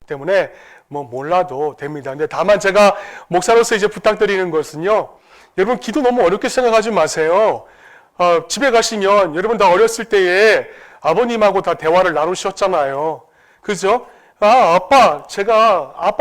때문에 뭐 몰라도 됩니다. 근데 다만 제가 목사로서 이제 부탁드리는 것은요, 여러분 기도 너무 어렵게 생각하지 마세요. 집에 가시면 여러분 다 어렸을 때에 아버님하고 다 대화를 나누셨잖아요. 그죠? 아빠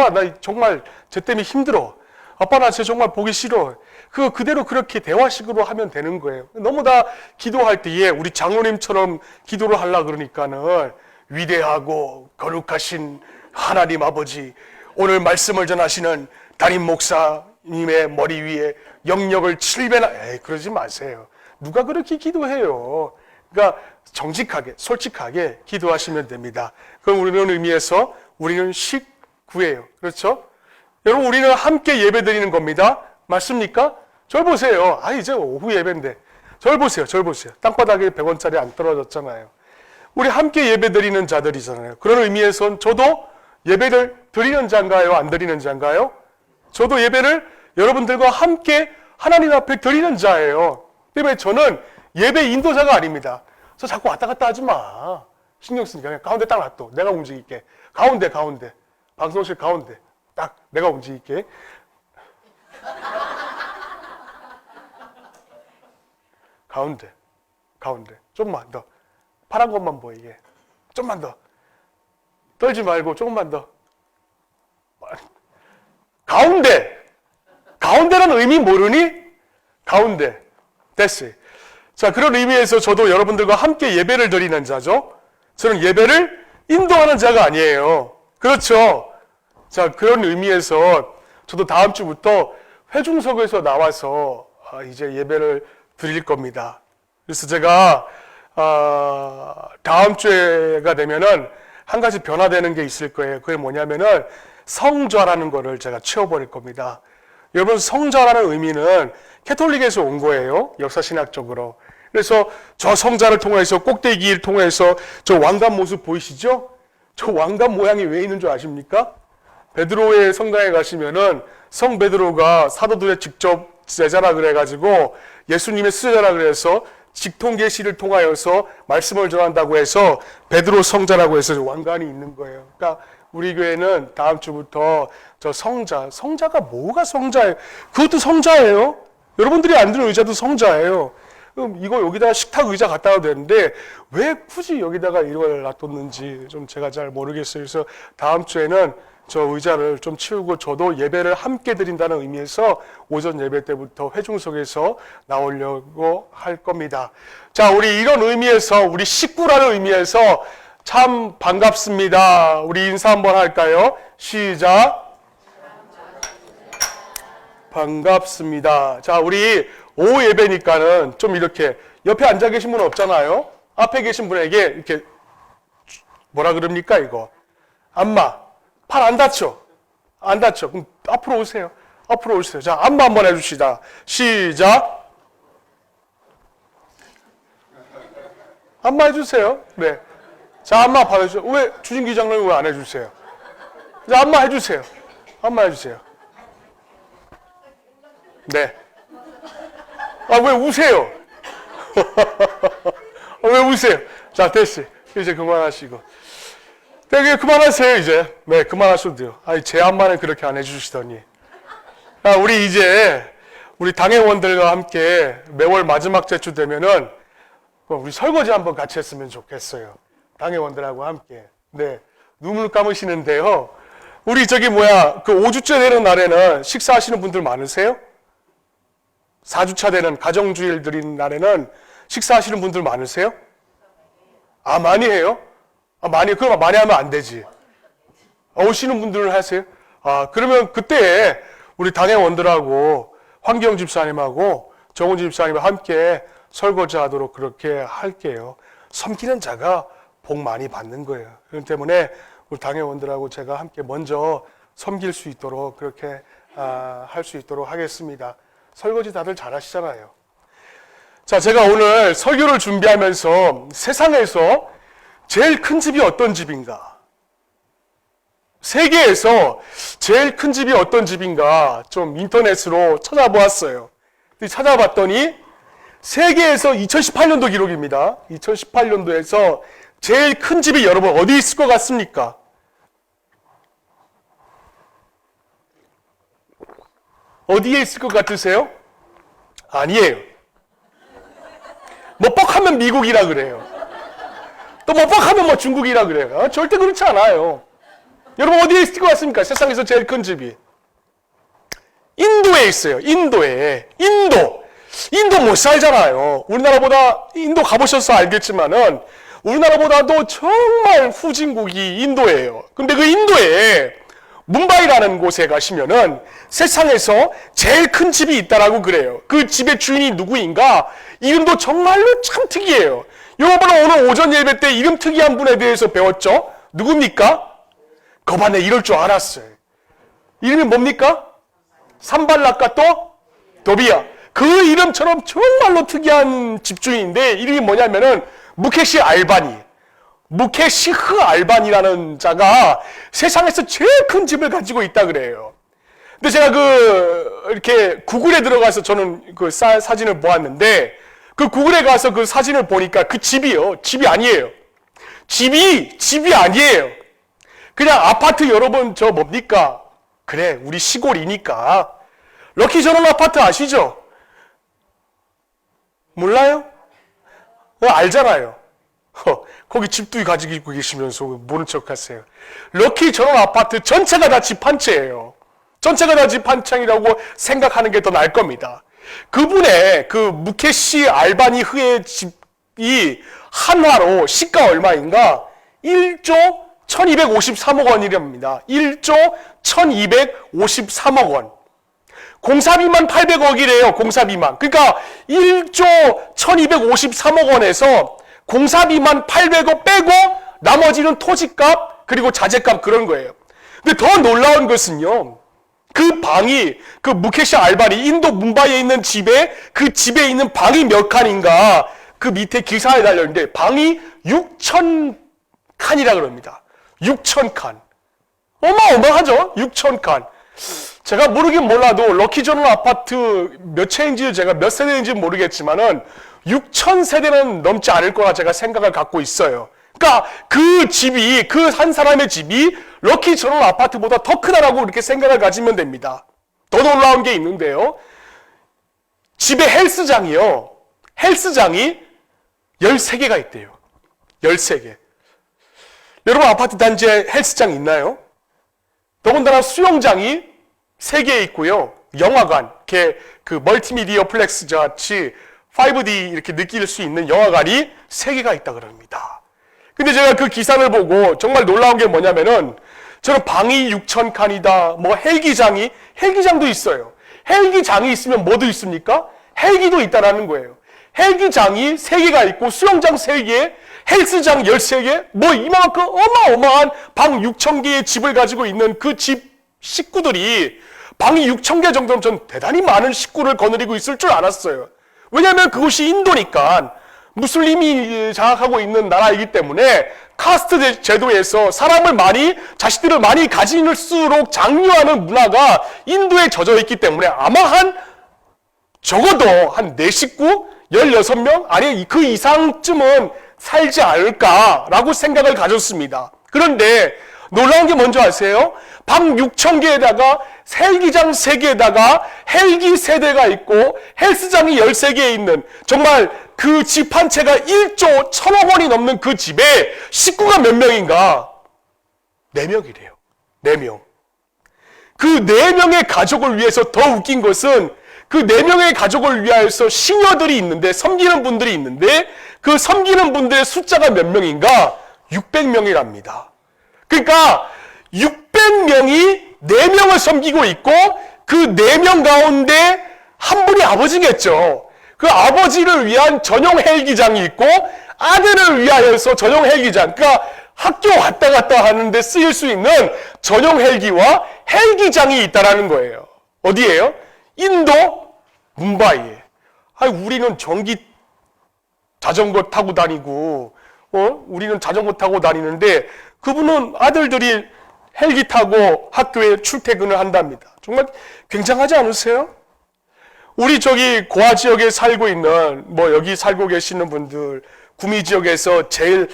나 정말 쟤 때문에 힘들어. 아빠 나 쟤 정말 보기 싫어. 그거 그대로 그렇게 대화식으로 하면 되는 거예요. 너무 다 기도할 때에 우리 장로님처럼 기도를 하려고 그러니까는 위대하고 거룩하신 하나님 아버지, 오늘 말씀을 전하시는 담임 목사님의 머리 위에 영역을 7배나, 그러지 마세요. 누가 그렇게 기도해요? 그러니까 정직하게, 솔직하게 기도하시면 됩니다. 그럼 우리는 의미에서 우리는 식구예요. 그렇죠? 여러분, 우리는 함께 예배 드리는 겁니다. 맞습니까? 절 보세요. 이제 오후 예배인데. 절 보세요. 땅바닥에 100원짜리 안 떨어졌잖아요. 우리 함께 예배 드리는 자들이잖아요. 그런 의미에선 저도 예배를 드리는 자인가요? 안 드리는 자인가요? 저도 예배를 여러분들과 함께 하나님 앞에 드리는 자예요. 때문에 저는 예배 인도자가 아닙니다. 저 자꾸 왔다 갔다 하지 마. 신경 쓰니까 그냥 가운데 딱 놔둬. 내가 움직일게. 가운데. 방송실 가운데. 딱 내가 움직일게. 가운데. 좀만 더. 파란 것만 보이게. 좀만 더. 떨지 말고 조금만 더. 가운데라는 의미 모르니? 가운데. 됐어요. 자, 그런 의미에서 저도 여러분들과 함께 예배를 드리는 자죠. 저는 예배를 인도하는 자가 아니에요. 그렇죠? 자, 그런 의미에서 저도 다음 주부터 회중석에서 나와서 이제 예배를 드릴 겁니다. 그래서 제가 다음 주가 되면은 한 가지 변화되는 게 있을 거예요. 그게 뭐냐면은 성좌라는 거를 제가 채워버릴 겁니다. 여러분, 성좌라는 의미는 캐톨릭에서 온 거예요. 역사신학적으로. 그래서 저 성자를 통해서 꼭대기를 통해서 저 왕관 모습 보이시죠? 저 왕관 모양이 왜 있는 줄 아십니까? 베드로의 성당에 가시면은 성 베드로가 사도들의 직접 제자라 그래가지고 예수님의 수제자라 그래서 직통계시를 통하여서 말씀을 전한다고 해서 베드로 성자라고 해서 왕관이 있는 거예요. 그러니까 우리 교회는 다음 주부터 저 성자가 뭐가 성자예요? 그것도 성자예요. 여러분들이 앉는 의자도 성자예요. 그럼 이거 여기다가 식탁 의자 갖다 놔도 되는데 왜 굳이 여기다가 이걸 놔뒀는지 좀 제가 잘 모르겠어요. 그래서 다음 주에는 저 의자를 좀 치우고 저도 예배를 함께 드린다는 의미에서 오전 예배 때부터 회중석에서 나오려고 할 겁니다. 자, 우리 이런 의미에서 우리 식구라는 의미에서 참 반갑습니다. 우리 인사 한번 할까요? 시작. 반갑습니다. 자, 우리 오후 예배니까는 좀 이렇게 옆에 앉아 계신 분 없잖아요. 앞에 계신 분에게 이렇게 뭐라 그럽니까 이거? 안마. 팔 안 다쳐. 그럼 앞으로 오세요. 자, 안마 한번 해주시다. 시작. 안마 해주세요. 네. 자, 안마 받아주세요. 왜 주진기 장로님 왜 안 해주세요? 자, 안마 해주세요. 네. 왜 우세요? 왜 우세요? 자, 됐어요. 이제 그만하시고. 네, 그만하세요, 이제. 네, 그만하셔도 돼요. 제 안마는 그렇게 안 해주시더니. 우리 당회원들과 함께 매월 마지막 제주 되면은, 우리 설거지 한번 같이 했으면 좋겠어요. 당회원들하고 함께. 네. 눈을 감으시는데요. 우리 그 5주째 되는 날에는 식사하시는 분들 많으세요? 4주차 되는 가정주일 드린 날에는 식사하시는 분들 많으세요? 많이 해요? 그럼 많이 하면 안 되지. 오시는 분들은 하세요? 그러면 그때 우리 당회원들하고 황경 집사님하고 정훈 집사님과 함께 설거지 하도록 그렇게 할게요. 섬기는 자가 복 많이 받는 거예요. 그렇기 때문에 우리 당회원들하고 제가 함께 먼저 섬길 수 있도록 그렇게 할 수 있도록 하겠습니다. 설거지 다들 잘 하시잖아요. 자, 제가 오늘 설교를 준비하면서 세상에서 제일 큰 집이 어떤 집인가? 세계에서 제일 큰 집이 어떤 집인가? 좀 인터넷으로 찾아보았어요. 찾아봤더니 세계에서 2018년도 기록입니다. 2018년도에서 제일 큰 집이 여러분 어디 있을 것 같습니까? 어디에 있을 것 같으세요? 아니에요. 뭐 뻑하면 미국이라 그래요. 또 뭐 뻑하면 뭐 중국이라 그래요. 절대 그렇지 않아요. 여러분 어디에 있을 것 같습니까? 세상에서 제일 큰 집이. 인도에 있어요. 인도에. 인도 못 살잖아요. 우리나라보다, 인도 가보셔서 알겠지만은 우리나라보다도 정말 후진국이 인도예요. 근데 그 인도에 뭄바이라는 곳에 가시면은 세상에서 제일 큰 집이 있다라고 그래요. 그 집의 주인이 누구인가? 이름도 정말로 참 특이해요. 여러분은 오늘 오전 예배 때 이름 특이한 분에 대해서 배웠죠? 누굽니까? 거반에 이럴 줄 알았어요. 이름이 뭡니까? 산발락과 또 도비야. 그 이름처럼 정말로 특이한 집주인인데 이름이 뭐냐면은 무케시 알바니. 무케시흐 알바니라는 자가 세상에서 제일 큰 집을 가지고 있다 그래요. 근데 제가 이렇게 구글에 들어가서 저는 그 사진을 보았는데 그 구글에 가서 그 사진을 보니까 그 집이요. 집이 아니에요. 집이 아니에요. 그냥 아파트 여러분 저 뭡니까? 그래, 우리 시골이니까. 럭키 전원 아파트 아시죠? 몰라요? 알잖아요. 거기 집도 가지고 계시면서 모른 척 하세요. 럭키 전원 아파트 전체가 다 집 한 채예요. 전체가 다 집 한 채이라고 생각하는 게 더 나을 겁니다. 그분의 그 무케시 알바니 흐의 집이 한화로 시가 얼마인가? 1조 1253억 원이랍니다. 1조 1253억 원. 공사비만 800억이래요. 공사비만. 그러니까 1조 1253억 원에서 공사비만 800억 빼고 나머지는 토지값 그리고 자재값 그런 거예요. 근데 더 놀라운 것은요. 그 방이 그 무케시 알바니 인도 뭄바이에 있는 집에 그 집에 있는 방이 몇 칸인가 그 밑에 기사에 달려있는데 방이 6천 칸이라 그럽니다. 6천 칸. 어마어마하죠? 6천 칸. 제가 모르긴 몰라도 럭키존 아파트 몇 채인지 제가 몇 세대인지 모르겠지만은 6천 세대는 넘지 않을 거라 제가 생각을 갖고 있어요. 그러니까 그 집이 그 한 사람의 집이 럭키존 아파트보다 더 크다라고 이렇게 생각을 가지면 됩니다. 더 놀라운 게 있는데요. 집에 헬스장이요. 헬스장이 13개가 있대요. 13개. 여러분 아파트 단지에 헬스장 있나요? 더군다나 수영장이 3개 있고요. 영화관, 그 멀티미디어 플렉스 같이 5D 이렇게 느낄 수 있는 영화관이 3개가 있다 그럽니다. 근데 제가 그 기사를 보고 정말 놀라운 게 뭐냐면은 저는 방이 6천 칸이다. 뭐 헬기장도 있어요. 헬기장이 있으면 뭐도 있습니까? 헬기도 있다라는 거예요. 헬기장이 3개가 있고 수영장 3개, 헬스장 13개, 뭐 이만큼 어마어마한 방 6천 개의 집을 가지고 있는 그 집 식구들이 방이 6천 개 정도면 전 대단히 많은 식구를 거느리고 있을 줄 알았어요. 왜냐하면 그곳이 인도니까 무슬림이 장악하고 있는 나라이기 때문에 카스트 제도에서 자식들을 많이 가질수록 장려하는 문화가 인도에 젖어 있기 때문에 아마 적어도 한 4식구, 16명, 아니 그 이상쯤은 살지 않을까라고 생각을 가졌습니다. 그런데 놀라운 게 뭔지 아세요? 방 6천 개에다가 헬기장 3개에다가 헬기 3대가 있고 헬스장이 13개 있는 정말 그 집 한 채가 1조 1,000억 원이 넘는 그 집에 식구가 몇 명인가? 4명이래요. 4명. 그 4명의 가족을 위해서 더 웃긴 것은 그 4명의 가족을 위하여서 시녀들이 있는데 섬기는 분들이 있는데 그 섬기는 분들의 숫자가 몇 명인가? 600명이랍니다. 그러니까 600명이 4명을 섬기고 있고 그 4명 가운데 한 분이 아버지겠죠. 그 아버지를 위한 전용 헬기장이 있고 아들을 위하여서 전용 헬기장, 그러니까 학교 왔다 갔다 하는데 쓰일 수 있는 전용 헬기와 헬기장이 있다라는 거예요. 어디예요? 인도 뭄바이에. 우리는 전기 자전거 타고 다니고, 우리는 자전거 타고 다니는데 그분은 아들들이 헬기 타고 학교에 출퇴근을 한답니다. 정말 굉장하지 않으세요? 우리 저기 고아 지역에 살고 있는 여기 살고 계시는 분들, 구미 지역에서 제일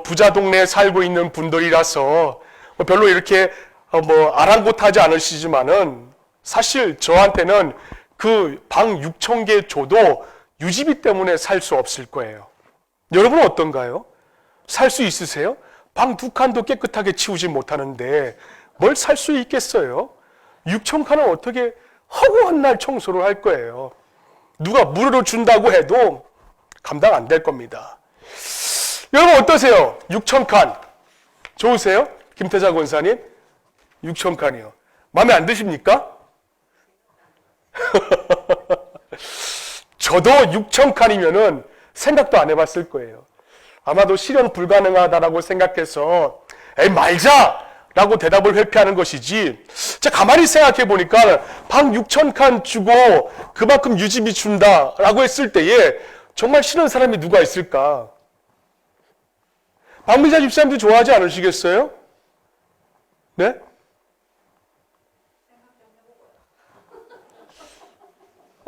부자 동네에 살고 있는 분들이라서 별로 이렇게 아랑곳하지 않으시지만은 사실 저한테는 그 방 6천 개 줘도 유지비 때문에 살 수 없을 거예요. 여러분은 어떤가요? 살 수 있으세요? 방 2칸도 깨끗하게 치우지 못하는데 뭘 살 수 있겠어요? 6천 칸은 어떻게 허구한 날 청소를 할 거예요? 누가 무료로 준다고 해도 감당 안 될 겁니다. 여러분 어떠세요? 6천 칸 좋으세요? 김태자 권사님 6천 칸이요. 마음에 안 드십니까? 저도 6천 칸이면은 생각도 안 해봤을 거예요. 아마도 실현 불가능하다라고 생각해서 에이 말자! 라고 대답을 회피하는 것이지, 제가 가만히 생각해 보니까 방 6천 칸 주고 그만큼 유지비 준다라고 했을 때에 정말 싫은 사람이 누가 있을까? 박미자 집사님도 좋아하지 않으시겠어요? 네?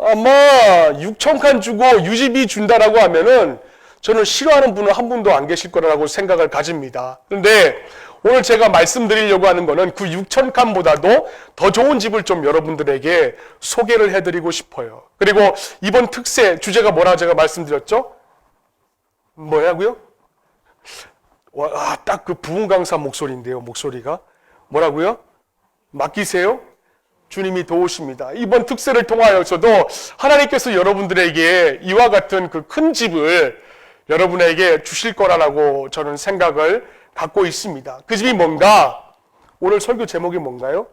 아마 6천 칸 주고 유지비 준다라고 하면은 저는 싫어하는 분은 한 분도 안 계실 거라고 생각을 가집니다. 그런데 오늘 제가 말씀드리려고 하는 거는 그 6천 칸보다도 더 좋은 집을 좀 여러분들에게 소개를 해드리고 싶어요. 그리고 이번 특세 주제가 뭐라고 제가 말씀드렸죠? 뭐라고요? 와, 딱 그 부흥 강사 목소리인데요. 목소리가 뭐라고요? 맡기세요. 주님이 도우십니다. 이번 특세를 통하여서도 하나님께서 여러분들에게 이와 같은 그 큰 집을 여러분에게 주실 거라고 저는 생각을 갖고 있습니다. 그 집이 뭔가? 오늘 설교 제목이 뭔가요?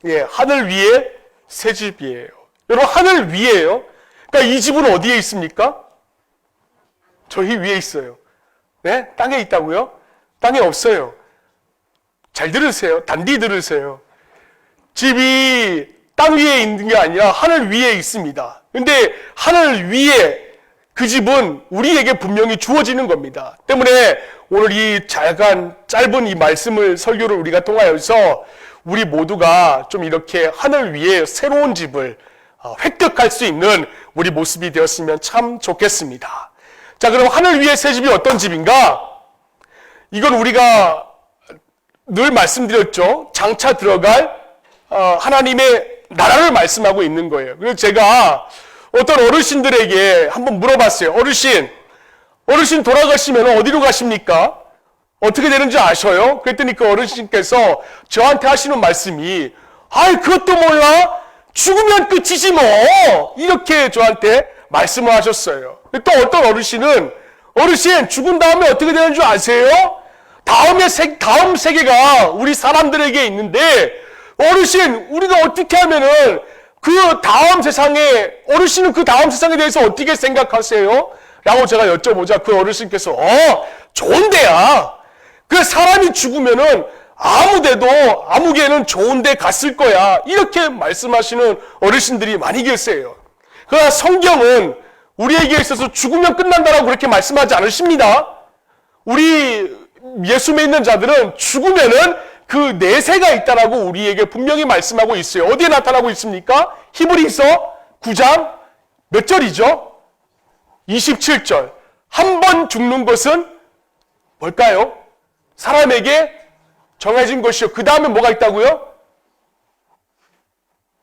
예, 하늘 위에 새 집이에요. 여러분 하늘 위에요. 그러니까 이 집은 어디에 있습니까? 저희 위에 있어요. 네? 땅에 있다고요? 땅에 없어요. 잘 들으세요. 단디 들으세요. 집이 땅 위에 있는 게 아니라 하늘 위에 있습니다. 근데 하늘 위에 그 집은 우리에게 분명히 주어지는 겁니다. 때문에 오늘 이 짧은 이 말씀을 설교를 우리가 통하여서 우리 모두가 좀 이렇게 하늘 위에 새로운 집을 획득할 수 있는 우리 모습이 되었으면 참 좋겠습니다. 자, 그럼 하늘 위에 새 집이 어떤 집인가? 이건 우리가 늘 말씀드렸죠. 장차 들어갈 하나님의 나라를 말씀하고 있는 거예요. 그래서 제가 어떤 어르신들에게 한번 물어봤어요. 어르신 돌아가시면 어디로 가십니까? 어떻게 되는지 아셔요? 그랬더니 그 어르신께서 저한테 하시는 말씀이, 아이, 그것도 몰라? 죽으면 끝이지 뭐! 이렇게 저한테 말씀을 하셨어요. 또 어떤 어르신, 죽은 다음에 어떻게 되는 줄 아세요? 다음 세계가 우리 사람들에게 있는데, 어르신, 우리가 어떻게 하면은 그 다음 세상에, 어르신은 그 다음 세상에 대해서 어떻게 생각하세요? 라고 제가 여쭤보자 그 어르신께서, 좋은 데야. 그 사람이 죽으면은 아무 개는 좋은 데 갔을 거야. 이렇게 말씀하시는 어르신들이 많이 계세요. 그러나 성경은 우리에게 있어서 죽으면 끝난다라고 그렇게 말씀하지 않으십니다. 우리 예수 믿는 자들은 죽으면은 그 내세가 있다라고 우리에게 분명히 말씀하고 있어요. 어디에 나타나고 있습니까? 히브리서 9장 몇 절이죠? 27절. 한 번 죽는 것은 뭘까요? 사람에게 정해진 것이요. 그 다음에 뭐가 있다고요?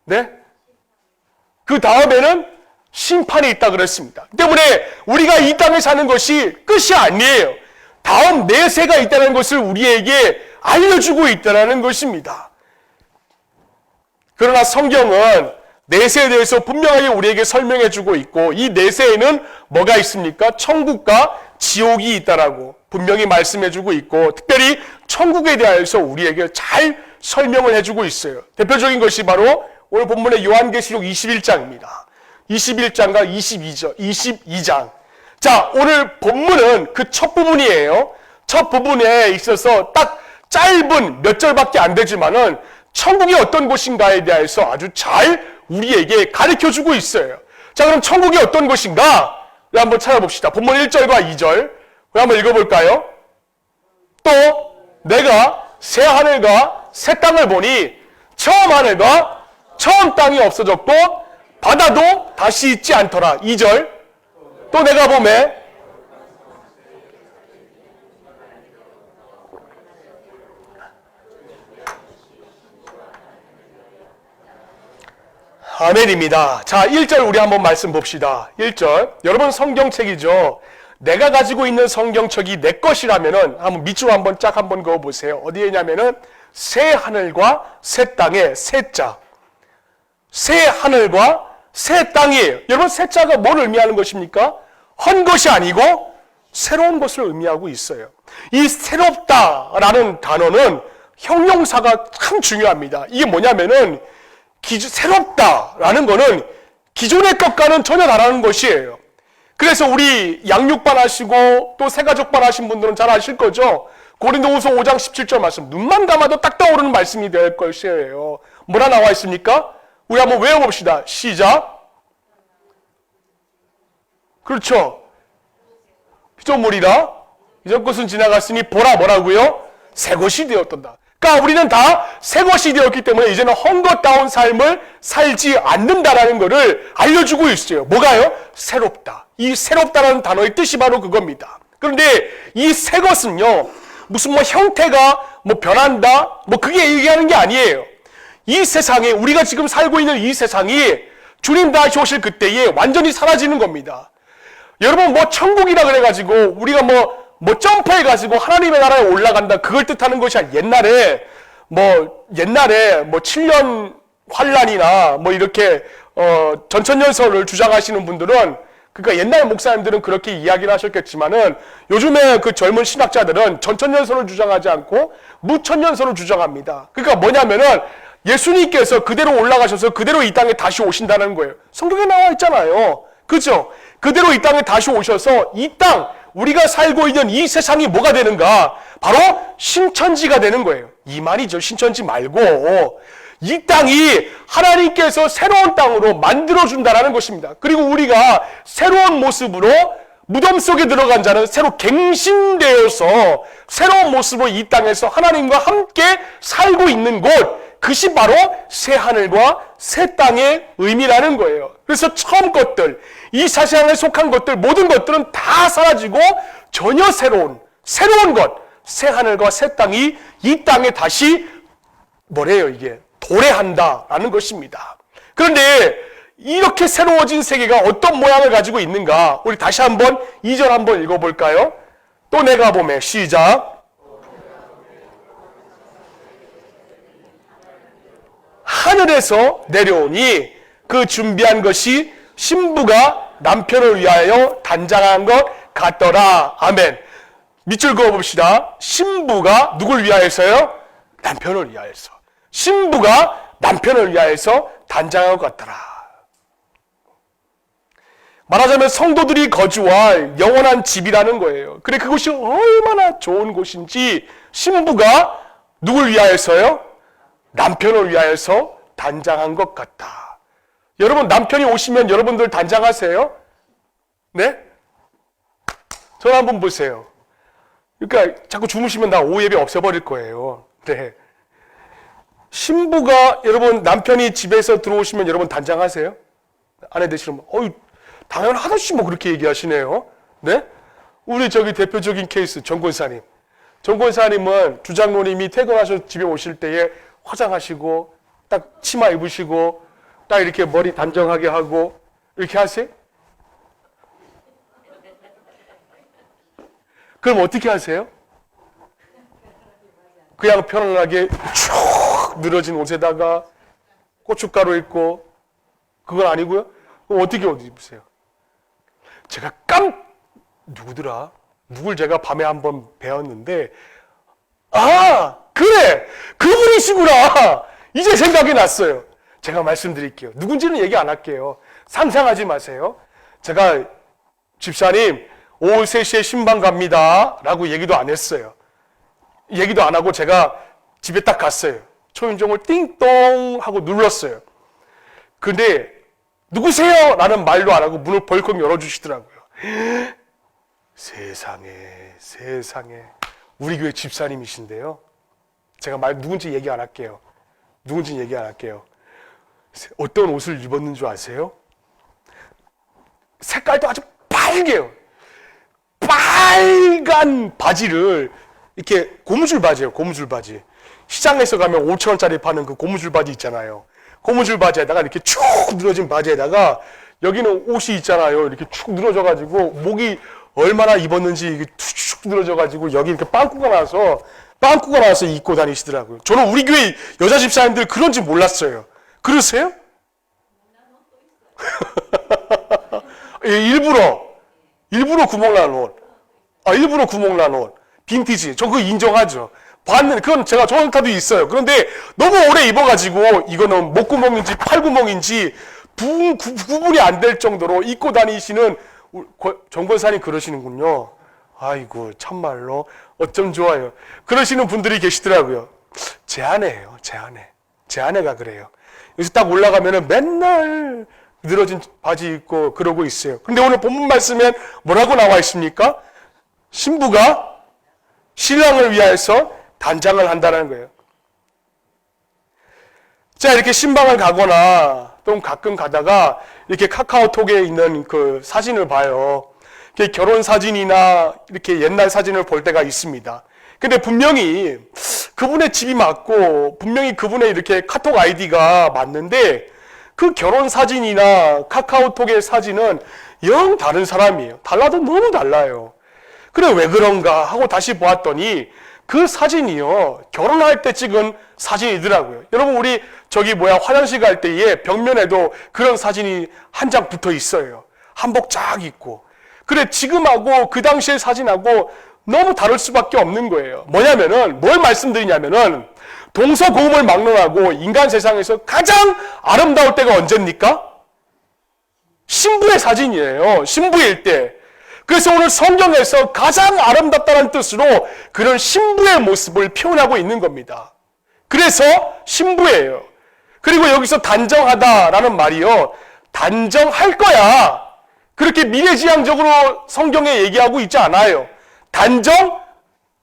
네? 그 다음에는 심판이 있다 그랬습니다. 때문에 우리가 이 땅에 사는 것이 끝이 아니에요. 다음 내세가 있다는 것을 우리에게 알려주고 있다는 것입니다. 그러나 성경은 내세에 대해서 분명하게 우리에게 설명해주고 있고, 이 내세에는 뭐가 있습니까? 천국과 지옥이 있다라고 분명히 말씀해주고 있고, 특별히 천국에 대해서 우리에게 잘 설명을 해주고 있어요. 대표적인 것이 바로 오늘 본문의 요한계시록 21장입니다. 21장과 22장. 자, 오늘 본문은 그 첫 부분이에요. 첫 부분에 있어서 딱 짧은 몇 절밖에 안 되지만은 천국이 어떤 곳인가에 대해서 아주 잘 우리에게 가르쳐주고 있어요. 자, 그럼 천국이 어떤 곳인가? 우리 한번 찾아봅시다. 본문 1절과 2절. 우리 한번 읽어볼까요? 또 내가 새 하늘과 새 땅을 보니 처음 하늘과 처음 땅이 없어졌고 바다도 다시 있지 않더라. 2절. 또 내가 보매 아멘입니다. 자, 1절 우리 한번 말씀 봅시다. 1절. 여러분 성경책이죠. 내가 가지고 있는 성경책이 내 것이라면은 한번 밑줄 한번 쫙 한번 그어 보세요. 어디에 있냐면은 새 하늘과 새 땅의 새자. 새 하늘과 새 땅이에요. 여러분 새 자가 뭘 의미하는 것입니까? 헌 것이 아니고 새로운 것을 의미하고 있어요. 이 새롭다라는 단어는 형용사가 참 중요합니다. 이게 뭐냐면은 새롭다라는 거는 기존의 것과는 전혀 다르는 것이에요. 그래서 우리 양육반 하시고 또 새가족반 하신 분들은 잘 아실 거죠. 고린도후서 5장 17절 말씀, 눈만 감아도 딱 떠오르는 말씀이 될 것이에요. 뭐라 나와 있습니까? 우리 한번 외워봅시다. 시작. 그렇죠. 피조물이라 이전 것은 지나갔으니 보라 뭐라고요? 새 것이 되었던다. 그러니까 우리는 다 새 것이 되었기 때문에 이제는 헝거다운 삶을 살지 않는다라는 것을 알려주고 있어요. 뭐가요? 새롭다. 이 새롭다라는 단어의 뜻이 바로 그겁니다. 그런데 이 새 것은요, 무슨 뭐 형태가 뭐 변한다? 뭐 그게 얘기하는 게 아니에요. 이 세상에, 우리가 지금 살고 있는 이 세상이 주님 다시 오실 그때에 완전히 사라지는 겁니다. 여러분 뭐 천국이라 그래가지고 우리가 뭐 점프해가지고 하나님의 나라에 올라간다 그걸 뜻하는 것이 아니라 옛날에 7년 환란이나 뭐 이렇게 전천년설을 주장하시는 분들은, 그러니까 옛날 목사님들은 그렇게 이야기를 하셨겠지만은 요즘에 그 젊은 신학자들은 전천년설을 주장하지 않고 무천년설을 주장합니다. 그러니까 뭐냐면은 예수님께서 그대로 올라가셔서 그대로 이 땅에 다시 오신다는 거예요. 성경에 나와 있잖아요. 그죠? 그대로 이 땅에 다시 오셔서 이 땅, 우리가 살고 있는 이 세상이 뭐가 되는가? 바로 신천지가 되는 거예요. 이 말이죠. 신천지 말고 이 땅이 하나님께서 새로운 땅으로 만들어준다라는 것입니다. 그리고 우리가 새로운 모습으로 무덤 속에 들어간 자는 새로 갱신되어서 새로운 모습으로 이 땅에서 하나님과 함께 살고 있는 곳, 그것이 바로 새 하늘과 새 땅의 의미라는 거예요. 그래서 처음 것들, 이 사세상에 속한 것들, 모든 것들은 다 사라지고 전혀 새로운 것, 새 하늘과 새 땅이 이 땅에 다시 뭐래요 이게? 도래한다라는 것입니다. 그런데 이렇게 새로워진 세계가 어떤 모양을 가지고 있는가? 우리 다시 한번 2절 한번 읽어볼까요? 또 내가 보매 시작. 하늘에서 내려오니 그 준비한 것이 신부가 남편을 위하여 단장한 것 같더라. 아멘. 밑줄 그어봅시다. 신부가 누굴 위하여서요? 남편을 위하여서. 신부가 남편을 위하여서 단장한 것 같더라. 말하자면 성도들이 거주할 영원한 집이라는 거예요. 그래, 그곳이 얼마나 좋은 곳인지 신부가 누굴 위하여서요? 남편을 위하여서 단장한 것 같다. 여러분, 남편이 오시면 여러분들 단장하세요? 네? 전화 한번 보세요. 그러니까 자꾸 주무시면 나 오후 예배 없애버릴 거예요. 네. 신부가, 여러분, 남편이 집에서 들어오시면 여러분 단장하세요? 아내 되시면, 당연하듯이 뭐 그렇게 얘기하시네요. 네? 우리 대표적인 케이스, 정 권사님. 정 권사님은 주장로님이 퇴근하셔서 집에 오실 때에 화장하시고, 딱 치마 입으시고, 딱 이렇게 머리 단정하게 하고, 이렇게 하세요? 그럼 어떻게 하세요? 그냥 편안하게 쭉 늘어진 옷에다가 고춧가루 입고, 그건 아니고요? 그럼 어떻게 옷 입으세요? 제가 누구더라? 누굴 제가 밤에 한번 배웠는데, 그래! 그분이시구나! 이제 생각이 났어요. 제가 말씀드릴게요. 누군지는 얘기 안 할게요. 상상하지 마세요. 제가 집사님, 오후 3시에 신방 갑니다. 라고 얘기도 안 했어요. 얘기도 안 하고 제가 집에 딱 갔어요. 초인종을 띵동 하고 눌렀어요. 근데 누구세요? 라는 말도 안 하고 문을 벌컥 열어주시더라고요. 세상에 우리 교회 집사님이신데요. 제가 누군지 얘기 안 할게요. 어떤 옷을 입었는 줄 아세요? 색깔도 아주 빨개요. 빨간 바지를 이렇게 고무줄 바지예요. 고무줄 바지. 시장에서 가면 5,000원짜리 파는 그 고무줄 바지 있잖아요. 고무줄 바지에다가 이렇게 축 늘어진 바지에다가 여기는 옷이 있잖아요. 이렇게 축 늘어져가지고 목이 얼마나 입었는지 이게 축 늘어져가지고 여기 이렇게 빵꾸가 나서 입고 다니시더라고요. 저는 우리 교회 여자 집사님들 그런지 몰랐어요. 그러세요? 예, 일부러 구멍난 옷. 일부러 구멍난 옷. 빈티지. 저 그거 인정하죠. 그건 제가 저한테도 있어요. 그런데 너무 오래 입어가지고 이거는 목구멍인지 팔구멍인지 구분이 안 될 정도로 입고 다니시는 정권사님 그러시는군요. 아이고 참말로 어쩜 좋아요. 그러시는 분들이 계시더라고요. 제 아내예요. 제 아내가 그래요. 여기서 딱 올라가면은 맨날 늘어진 바지 입고 그러고 있어요. 근데 오늘 본문 말씀에 뭐라고 나와 있습니까? 신부가 신랑을 위하여서 단장을 한다는 거예요. 자, 이렇게 신방을 가거나 또 가끔 가다가 이렇게 카카오톡에 있는 그 사진을 봐요. 결혼 사진이나 이렇게 옛날 사진을 볼 때가 있습니다. 근데 분명히 그분의 집이 맞고 분명히 그분의 이렇게 카톡 아이디가 맞는데 그 결혼 사진이나 카카오톡의 사진은 영 다른 사람이에요. 달라도 너무 달라요. 그래 왜 그런가 하고 다시 보았더니 그 사진이요 결혼할 때 찍은 사진이더라고요. 여러분 우리 화장실 갈 때에 벽면에도 그런 사진이 한 장 붙어 있어요. 한복 쫙 입고. 그래 지금하고 그 당시의 사진하고 너무 다를 수밖에 없는 거예요. 뭐냐면은 뭘 말씀드리냐면은 동서고금을 막론하고 인간 세상에서 가장 아름다울 때가 언제입니까? 신부의 사진이에요. 신부일 때. 그래서 오늘 성경에서 가장 아름답다는 뜻으로 그런 신부의 모습을 표현하고 있는 겁니다. 그래서 신부예요. 그리고 여기서 단정하다라는 말이요. 단정할 거야. 그렇게 미래지향적으로 성경에 얘기하고 있지 않아요.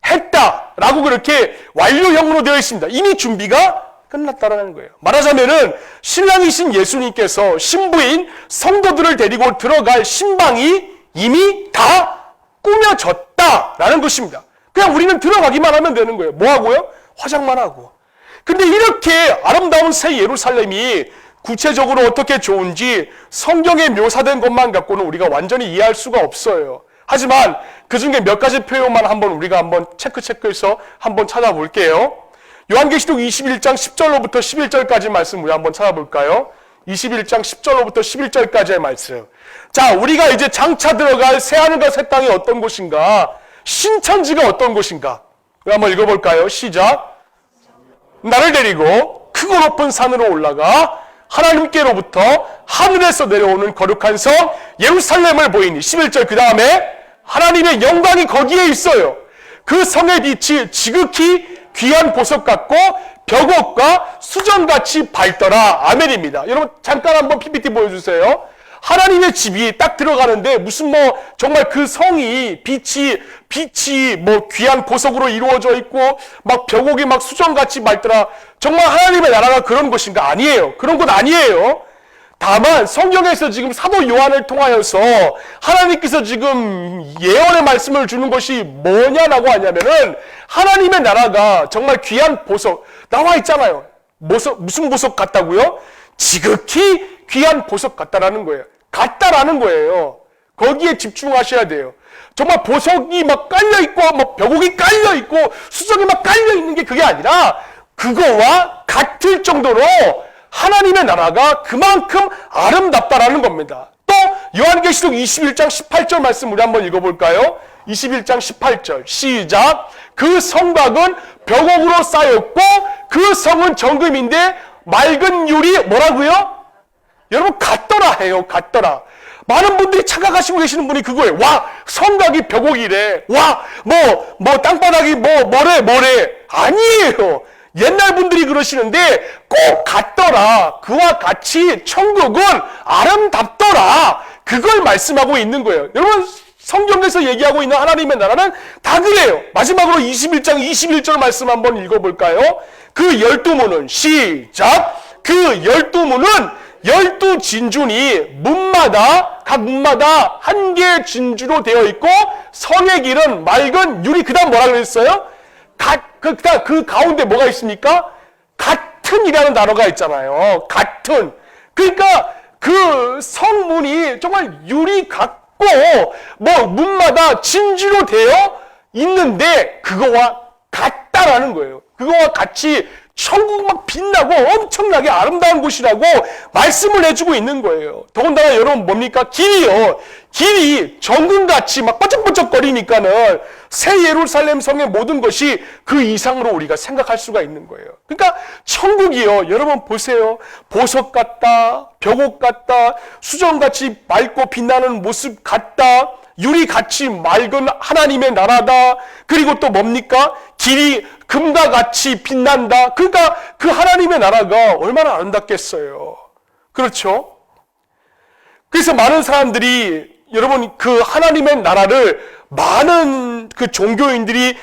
단정했다라고 그렇게 완료형으로 되어 있습니다. 이미 준비가 끝났다라는 거예요. 말하자면은 신랑이신 예수님께서 신부인 성도들을 데리고 들어갈 신방이 이미 다 꾸며졌다라는 것입니다. 그냥 우리는 들어가기만 하면 되는 거예요. 뭐 하고요? 화장만 하고. 근데 이렇게 아름다운 새 예루살렘이 구체적으로 어떻게 좋은지 성경에 묘사된 것만 갖고는 우리가 완전히 이해할 수가 없어요. 하지만 그 중에 몇 가지 표현만 우리가 한번 체크해서 한번 찾아볼게요. 요한계시록 21장 10절로부터 11절까지 말씀 우리 한번 찾아볼까요? 21장 10절로부터 11절까지의 말씀. 자, 우리가 이제 장차 들어갈 새하늘과 새 땅이 어떤 곳인가? 신천지가 어떤 곳인가? 우리 한번 읽어볼까요? 시작. 나를 데리고 크고 높은 산으로 올라가 하나님께로부터 하늘에서 내려오는 거룩한 성 예루살렘을 보이니 11절 그 다음에 하나님의 영광이 거기에 있어요. 그 성의 빛이 지극히 귀한 보석 같고 벽옥과 수정같이 밝더라. 아멘입니다. 여러분 잠깐 한번 PPT 보여주세요. 하나님의 집이 딱 들어가는데 무슨 정말 그 성이 빛이 귀한 보석으로 이루어져 있고 막 벽옥이 막 수정같이 밝더라. 정말 하나님의 나라가 그런 것인가? 아니에요. 그런 것 아니에요. 다만 성경에서 지금 사도 요한을 통하여서 하나님께서 지금 예언의 말씀을 주는 것이 뭐냐라고 하냐면은 하나님의 나라가 정말 귀한 보석 나와 있잖아요. 무슨 보석 같다고요? 지극히 귀한 보석 같다라는 거예요. 같다라는 거예요. 거기에 집중하셔야 돼요. 정말 보석이 막 깔려있고 막 벽옥이 깔려있고 수정이 막 깔려있는 게 그게 아니라 그거와 같을 정도로 하나님의 나라가 그만큼 아름답다라는 겁니다. 또 요한계시록 21장 18절 말씀 우리 한번 읽어볼까요? 21장 18절 시작. 그 성곽은 벽옥으로 쌓였고 그 성은 정금인데 맑은 유리 뭐라고요? 여러분 같더라 해요. 같더라. 많은 분들이 착각하시고 계시는 분이 그거예요. 와 성곽이 벽옥이래. 와 땅바닥이 뭐래. 아니에요. 옛날 분들이 그러시는데 꼭 같더라. 그와 같이 천국은 아름답더라. 그걸 말씀하고 있는 거예요. 여러분 성경에서 얘기하고 있는 하나님의 나라는 다 그래요. 마지막으로 21장 21절 말씀 한번 읽어볼까요? 그 12문은 시작. 그 12문은 12진주니 각 문마다 한 개의 진주로 되어 있고 성의 길은 맑은 유리. 그 다음 뭐라 그랬어요? 그 가운데 뭐가 있습니까? 같은 같은이라는 단어가 있잖아요. 같은. 그러니까 그 성문이 정말 유리 같고 뭐 문마다 진주로 되어 있는데 그거와 같다라는 거예요. 그거와 같이 천국 막 빛나고 엄청나게 아름다운 곳이라고 말씀을 해주고 있는 거예요. 더군다나 여러분 뭡니까? 길이요. 길이 정금같이 막 번쩍번쩍거리니까는 새 예루살렘 성의 모든 것이 그 이상으로 우리가 생각할 수가 있는 거예요. 그러니까 천국이요. 여러분 보세요. 보석 같다. 벽옥 같다. 수정같이 맑고 빛나는 모습 같다. 유리같이 맑은 하나님의 나라다. 그리고 또 뭡니까? 길이 금과 같이 빛난다. 그러니까 그 하나님의 나라가 얼마나 아름답겠어요. 그렇죠? 그래서 많은 사람들이 여러분 그 하나님의 나라를 많은 그 종교인들이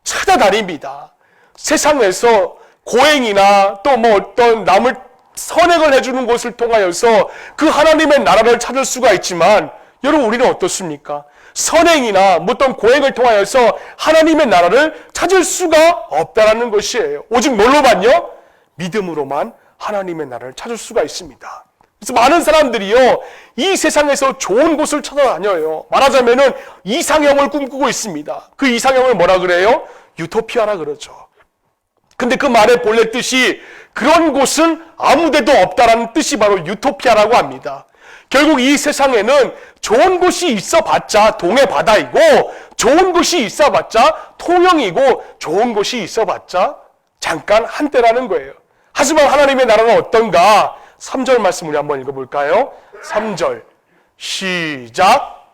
찾아다닙니다. 세상에서 고행이나 또 뭐 어떤 남을 선행을 해주는 것을 통하여서 그 하나님의 나라를 찾을 수가 있지만 여러분 우리는 어떻습니까? 선행이나 어떤 고행을 통하여서 하나님의 나라를 찾을 수가 없다라는 것이에요. 오직 뭘로만요? 믿음으로만 하나님의 나라를 찾을 수가 있습니다. 그래서 많은 사람들이요, 이 세상에서 좋은 곳을 찾아다녀요. 말하자면은 이상형을 꿈꾸고 있습니다. 그 이상형을 뭐라 그래요? 유토피아라 그러죠. 근데 그 말의 본래 뜻이 그런 곳은 아무데도 없다라는 뜻이 바로 유토피아라고 합니다. 결국 이 세상에는 좋은 곳이 있어봤자 동해 바다이고 좋은 곳이 있어봤자 통영이고 좋은 곳이 있어봤자 잠깐 한때라는 거예요. 하지만 하나님의 나라는 어떤가? 3절 말씀 우리 한번 읽어볼까요? 3절 시작.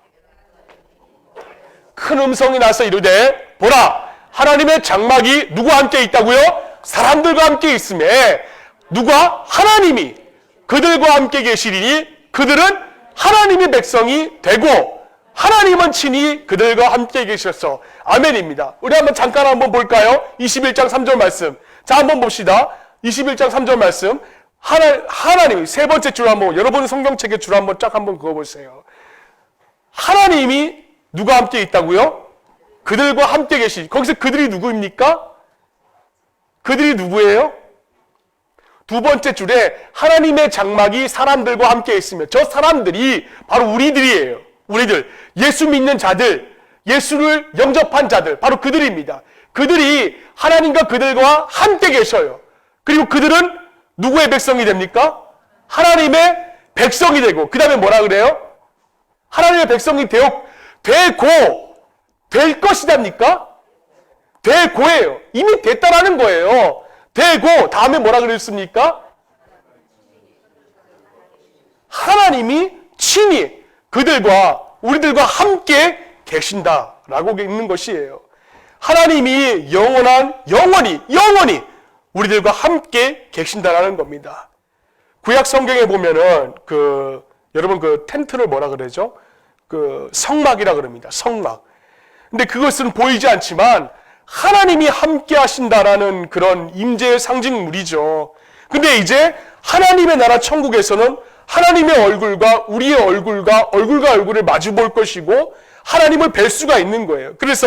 큰 음성이 나서 이르되 보라 하나님의 장막이 누구와 함께 있다고요? 사람들과 함께 있음에 누가? 하나님이 그들과 함께 계시리니 그들은 하나님의 백성이 되고 하나님은 친히 그들과 함께 계셨어. 아멘입니다. 우리 잠깐 한번 볼까요? 21장 3절 말씀. 자, 한번 봅시다. 21장 3절 말씀. 하나님, 세 번째 줄 한번, 여러분 성경책의 줄 한번 쫙 한번 그어보세요. 하나님이 누가 함께 있다고요? 그들과 함께 계시. 거기서 그들이 누구입니까? 그들이 누구예요? 두 번째 줄에 하나님의 장막이 사람들과 함께 있으며 저 사람들이 바로 우리들이에요. 우리들. 예수 믿는 자들, 예수를 영접한 자들, 바로 그들입니다. 그들이 하나님과 그들과 함께 계셔요. 그리고 그들은 누구의 백성이 됩니까? 하나님의 백성이 되고 그 다음에 뭐라 그래요? 하나님의 백성이 되고 될 것이답니까? 되고예요. 이미 됐다라는 거예요. 되고 다음에 뭐라 그랬습니까? 하나님이 친히 그들과 우리들과 함께 계신다라고 있는 것이에요. 하나님이 영원히 우리들과 함께 계신다라는 겁니다. 구약 성경에 보면은 여러분 그 텐트를 뭐라 그러죠? 성막이라 그럽니다. 성막. 근데 그것은 보이지 않지만 하나님이 함께 하신다라는 그런 임재의 상징물이죠. 근데 이제 하나님의 나라 천국에서는 하나님의 얼굴과 우리의 얼굴과 얼굴을 마주 볼 것이고 하나님을 뵐 수가 있는 거예요. 그래서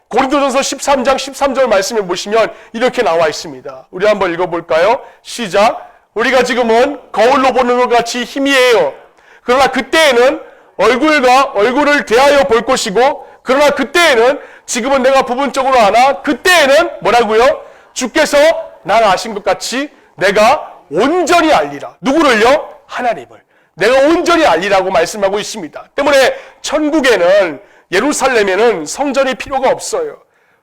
고린도전서 13장 13절 말씀에 보시면 이렇게 나와 있습니다. 우리 한번 읽어볼까요? 시작. 우리가 지금은 거울로 보는 것 같이 희미해요. 그러나 그때에는 얼굴과 얼굴을 대하여 볼 것이고 그러나 그때에는 지금은 내가 부분적으로 아나 그때에는 뭐라고요? 주께서 나를 아신 것 같이 내가 온전히 알리라. 누구를요? 하나님을. 내가 온전히 알리라고 말씀하고 있습니다. 때문에 천국에는 예루살렘에는 성전이 필요가 없어요.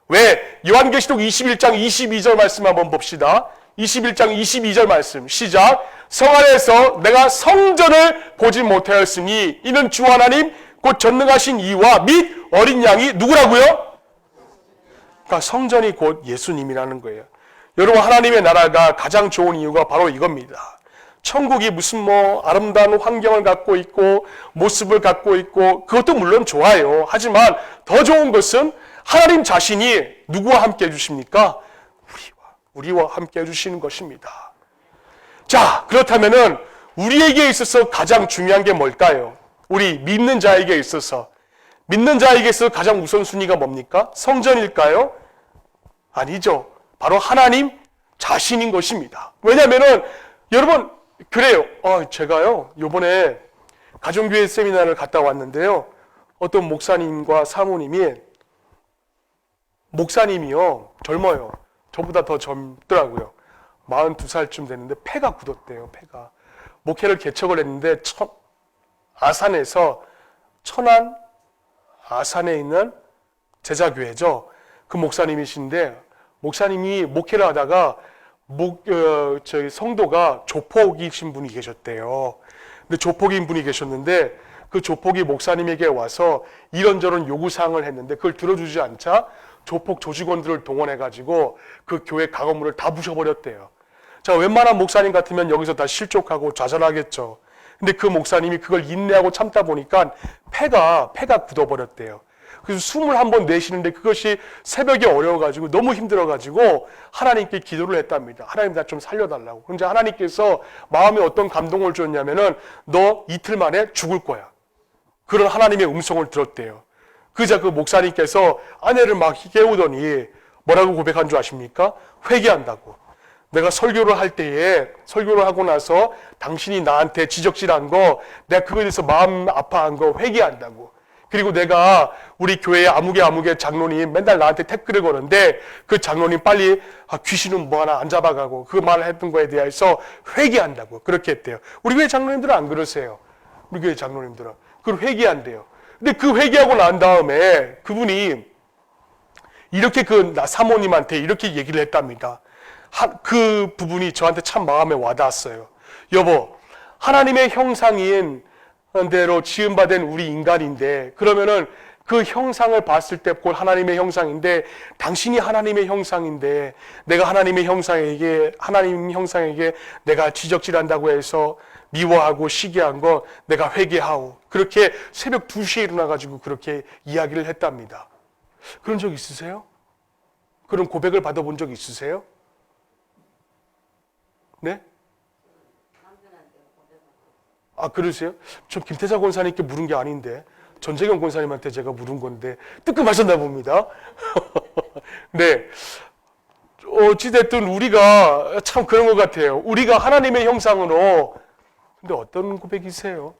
왜? 요한계시록 21장 22절 말씀 한번 봅시다. 21장 22절 말씀 시작. 성 안에서 내가 성전을 보지 못하였으니 이는 주 하나님 곧 전능하신 이와 및 어린 양이 누구라고요? 그러니까 성전이 곧 예수님이라는 거예요. 여러분 하나님의 나라가 가장 좋은 이유가 바로 이겁니다. 천국이 무슨 아름다운 환경을 갖고 있고 모습을 갖고 있고 그것도 물론 좋아요. 하지만 더 좋은 것은 하나님 자신이 누구와 함께 해주십니까? 우리와 함께 해주시는 것입니다. 자, 그렇다면은 우리에게 있어서 가장 중요한 게 뭘까요? 우리 믿는 자에게 있어서 가장 우선순위가 뭡니까? 성전일까요? 아니죠. 바로 하나님 자신인 것입니다. 왜냐하면은 여러분 그래요. 제가요 요번에 가정교회 세미나를 갔다 왔는데요. 어떤 목사님과 사모님이 목사님이요 젊어요. 저보다 더 젊더라고요. 42살쯤 됐는데 폐가 굳었대요. 폐가. 목회를 개척을 했는데 천안 아산에 있는 제자교회죠. 그 목사님이신데 목사님이 목회를 하다가 저희 성도가 조폭이신 분이 계셨대요. 근데 조폭인 분이 계셨는데 그 조폭이 목사님에게 와서 이런저런 요구사항을 했는데 그걸 들어주지 않자 조폭 조직원들을 동원해가지고 그 교회 가건물을 다 부셔버렸대요. 자, 웬만한 목사님 같으면 여기서 다 실족하고 좌절하겠죠. 근데 그 목사님이 그걸 인내하고 참다 보니까 폐가 굳어버렸대요. 그래서 숨을 한번 내쉬는데 그것이 새벽에 어려워가지고 너무 힘들어가지고 하나님께 기도를 했답니다. 하나님 나 좀 살려달라고. 그런데 하나님께서 마음에 어떤 감동을 줬냐면은 너 이틀 만에 죽을 거야. 그런 하나님의 음성을 들었대요. 그자 그 목사님께서 아내를 막 깨우더니 뭐라고 고백한 줄 아십니까? 회개한다고. 내가 설교를 할 때에 설교를 하고 나서 당신이 나한테 지적질한 거 내가 그거에 대해서 마음 아파한 거 회개한다고. 그리고 내가 우리 교회의 아무개 장로님 맨날 나한테 태클을 거는데 그 장로님 빨리 귀신은 뭐 하나 안 잡아가고 그 말을 했던 거에 대해서 회개한다고 그렇게 했대요. 우리 교회 장로님들은 안 그러세요. 우리 교회 장로님들은 그걸 회개한대요. 근데 그 회개하고 난 다음에 그분이 이렇게 그 사모님한테 이렇게 얘기를 했답니다. 그 부분이 저한테 참 마음에 와닿았어요. 여보, 하나님의 형상인 대로 지음받은 우리 인간인데 그러면은 그 형상을 봤을 때 곧 하나님의 형상인데 당신이 하나님의 형상인데 내가 하나님 형상에게 내가 지적질한다고 해서 미워하고 시기한 거 내가 회개하오. 그렇게 새벽 2시에 일어나가지고 그렇게 이야기를 했답니다. 그런 적 있으세요? 그런 고백을 받아본 적 있으세요? 네? 그러세요? 저 김태자 권사님께 물은 게 아닌데 전재경 권사님한테 제가 물은 건데 뜨끔하셨나 봅니다. 네, 어찌됐든 우리가 참 그런 것 같아요. 우리가 하나님의 형상으로 근데 어떤 고백이세요?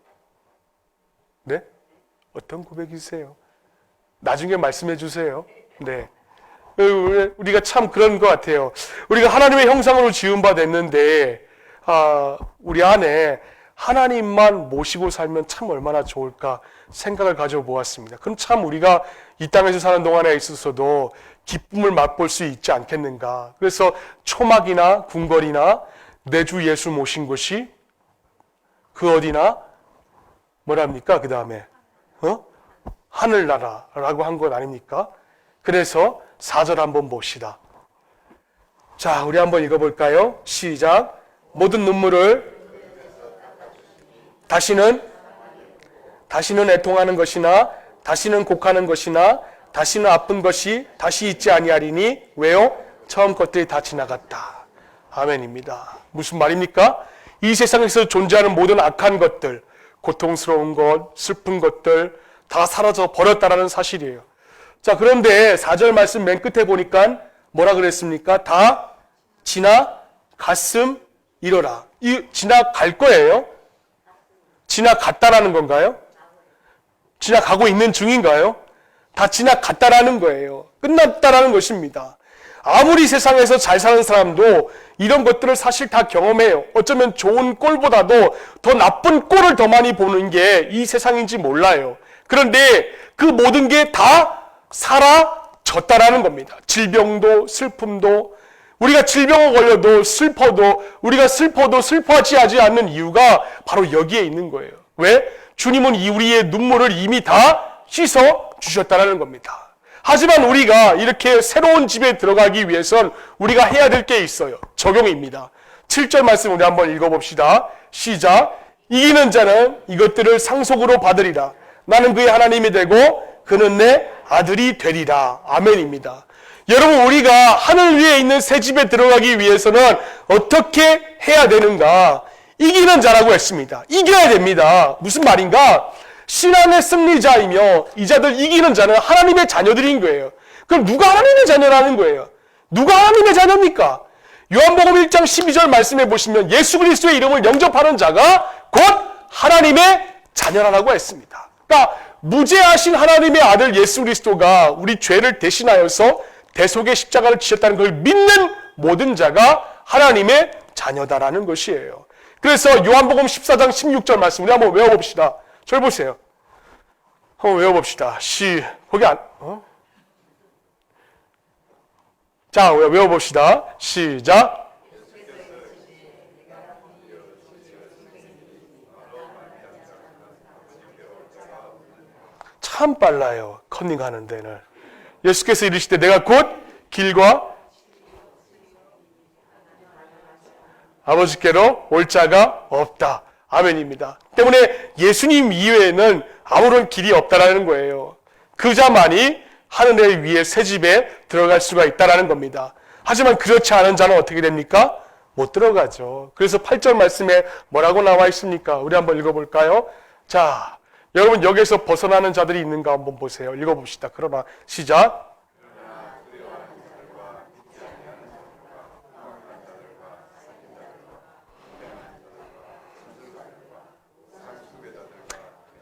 네? 어떤 고백이세요? 나중에 말씀해 주세요. 네, 우리가 참 그런 것 같아요. 우리가 하나님의 형상으로 지음받았는데 우리 안에 하나님만 모시고 살면 참 얼마나 좋을까 생각을 가져보았습니다. 그럼 참 우리가 이 땅에서 사는 동안에 있어서도 기쁨을 맛볼 수 있지 않겠는가. 그래서 초막이나 궁궐이나 내 주 예수 모신 곳이 그 어디나 뭐랍니까? 그 다음에 하늘나라라고 한 것 아닙니까? 그래서 4절 한번 봅시다. 자, 우리 한번 읽어볼까요? 시작. 모든 눈물을 다시는 애통하는 것이나 다시는 곡하는 것이나 다시는 아픈 것이 다시 있지 아니하리니 왜요? 처음 것들이 다 지나갔다. 아멘입니다. 무슨 말입니까? 이 세상에서 존재하는 모든 악한 것들, 고통스러운 것, 슬픈 것들 다 사라져 버렸다라는 사실이에요. 자, 그런데 4절 말씀 맨 끝에 보니까 뭐라 그랬습니까? 다 지나갔음 이러라. 이 지나갈 거예요? 지나갔다라는 건가요? 지나가고 있는 중인가요? 다 지나갔다라는 거예요. 끝났다라는 것입니다. 아무리 세상에서 잘 사는 사람도 이런 것들을 사실 다 경험해요. 어쩌면 좋은 꼴보다도 더 나쁜 꼴을 더 많이 보는 게 이 세상인지 몰라요. 그런데 그 모든 게 다 사라졌다라는 겁니다. 질병도 슬픔도 우리가 질병에 걸려도 슬퍼도 우리가 슬퍼도 슬퍼하지 않는 이유가 바로 여기에 있는 거예요. 왜? 주님은 우리의 눈물을 이미 다 씻어 주셨다는 겁니다. 하지만 우리가 이렇게 새로운 집에 들어가기 위해선 우리가 해야 될 게 있어요. 적용입니다. 7절 말씀 우리 한번 읽어봅시다. 시작. 이기는 자는 이것들을 상속으로 받으리라. 나는 그의 하나님이 되고 그는 내 아들이 되리라. 아멘입니다. 여러분, 우리가 하늘 위에 있는 새 집에 들어가기 위해서는 어떻게 해야 되는가? 이기는 자라고 했습니다. 이겨야 됩니다. 무슨 말인가? 신앙의 승리자이며 이 자들 이기는 자는 하나님의 자녀들인 거예요. 그럼 누가 하나님의 자녀라는 거예요? 누가 하나님의 자녀입니까? 요한복음 1장 12절 말씀해 보시면 예수 그리스도의 이름을 영접하는 자가 곧 하나님의 자녀라고 했습니다. 그러니까 무죄하신 하나님의 아들 예수 그리스도가 우리 죄를 대신하여서 대속의 십자가를 지셨다는 걸 믿는 모든 자가 하나님의 자녀다라는 것이에요. 그래서 요한복음 14장 16절 말씀 우리 한번 외워봅시다. 절 보세요. 한번 외워봅시다. 거기 자, 외워봅시다. 시작. 참 빨라요. 컨닝하는 데는. 예수께서 이르시되 내가 곧 길과 아버지께로 올 자가 없다. 아멘입니다. 때문에 예수님 이외에는 아무런 길이 없다라는 거예요. 그자만이 하늘의 위에 새 집에 들어갈 수가 있다라는 겁니다. 하지만 그렇지 않은 자는 어떻게 됩니까? 못 들어가죠. 그래서 8절 말씀에 뭐라고 나와 있습니까? 우리 한번 읽어볼까요? 자, 여러분 여기에서 벗어나는 자들이 있는가 한번 보세요. 읽어봅시다. 그러나 시작.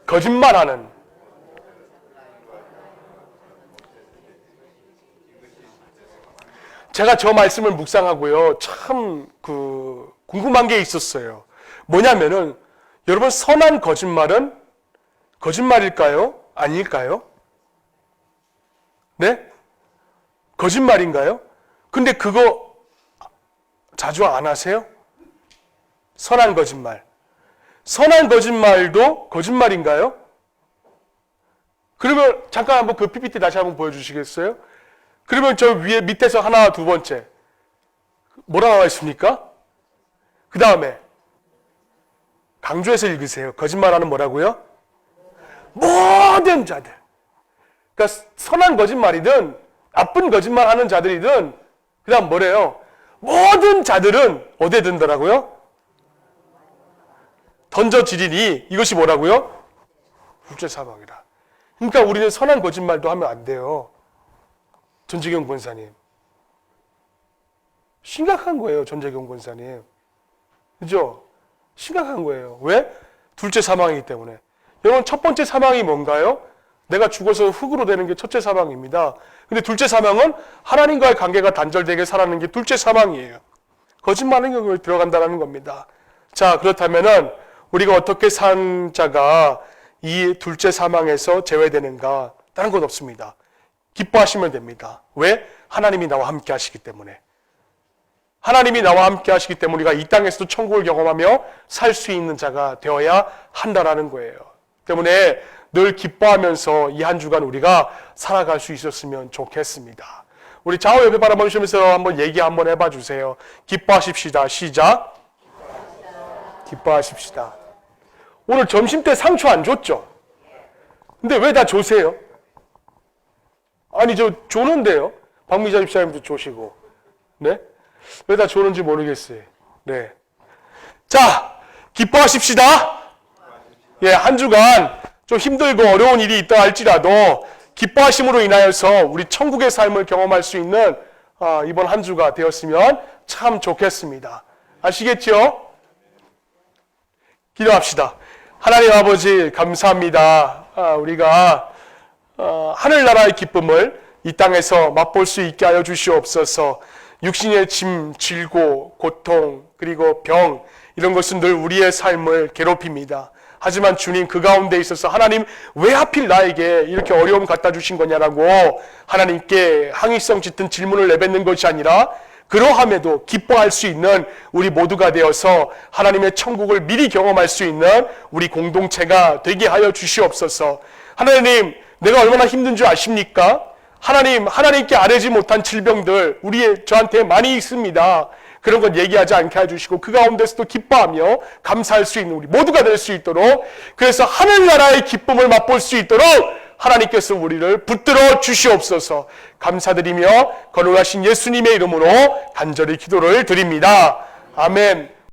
거짓말하는 제가 저 말씀을 묵상하고요. 참 궁금한 게 있었어요. 뭐냐면은 여러분 선한 거짓말은 거짓말일까요? 아닐까요? 네? 거짓말인가요? 근데 그거 자주 안 하세요? 선한 거짓말. 선한 거짓말도 거짓말인가요? 그러면 잠깐 한번 그 PPT 다시 한번 보여주시겠어요? 그러면 저 위에 밑에서 하나 두 번째 뭐라 나와 있습니까? 그 다음에 강조해서 읽으세요. 거짓말하는 뭐라고요? 모든 자들. 그러니까 선한 거짓말이든 나쁜 거짓말하는 자들이든 그 다음 뭐래요? 모든 자들은 어디에 든다라고요? 던져지리니 이것이 뭐라고요? 둘째 사망이라. 그러니까 우리는 선한 거짓말도 하면 안 돼요. 전재경 권사님. 심각한 거예요. 전재경 권사님. 그죠? 심각한 거예요. 왜? 둘째 사망이기 때문에. 여러분 첫 번째 사망이 뭔가요? 내가 죽어서 흙으로 되는 게 첫째 사망입니다. 근데 둘째 사망은 하나님과의 관계가 단절되게 살아가는 게 둘째 사망이에요. 거짓말하는 경우에 들어간다는 겁니다. 자, 그렇다면은 우리가 어떻게 산 자가 이 둘째 사망에서 제외되는가? 다른 것 없습니다. 기뻐하시면 됩니다. 왜? 하나님이 나와 함께 하시기 때문에. 하나님이 나와 함께 하시기 때문에 우리가 이 땅에서도 천국을 경험하며 살 수 있는 자가 되어야 한다라는 거예요. 때문에 늘 기뻐하면서 이 한 주간 우리가 살아갈 수 있었으면 좋겠습니다. 우리 좌우 옆에 바라보시면서 한번 얘기 한번 해봐 주세요. 기뻐하십시다. 시작. 기뻐하십시다. 오늘 점심 때 상추 안 줬죠? 근데 왜 다 조세요? 아니 저 조는데요. 박미자 집사님도 조시고. 네? 왜 다 조는지 모르겠어요. 네. 자, 기뻐하십시다. 예, 한 주간 좀 힘들고 어려운 일이 있다 할지라도 기뻐하심으로 인하여서 우리 천국의 삶을 경험할 수 있는 이번 한 주가 되었으면 참 좋겠습니다. 아시겠죠? 기도합시다. 하나님 아버지 감사합니다. 우리가 하늘나라의 기쁨을 이 땅에서 맛볼 수 있게 하여 주시옵소서. 육신의 짐, 질고, 고통, 그리고 병 이런 것은 늘 우리의 삶을 괴롭힙니다. 하지만 주님 그 가운데 있어서 하나님 왜 하필 나에게 이렇게 어려움 갖다 주신 거냐라고 하나님께 항의성 짙은 질문을 내뱉는 것이 아니라 그러함에도 기뻐할 수 있는 우리 모두가 되어서 하나님의 천국을 미리 경험할 수 있는 우리 공동체가 되게 하여 주시옵소서. 하나님, 내가 얼마나 힘든 줄 아십니까? 하나님께 아뢰지 못한 질병들 저한테 많이 있습니다. 그런 건 얘기하지 않게 해주시고 그 가운데서도 기뻐하며 감사할 수 있는 우리 모두가 될 수 있도록, 그래서 하늘나라의 기쁨을 맛볼 수 있도록 하나님께서 우리를 붙들어 주시옵소서. 감사드리며 거룩하신 예수님의 이름으로 간절히 기도를 드립니다. 아멘.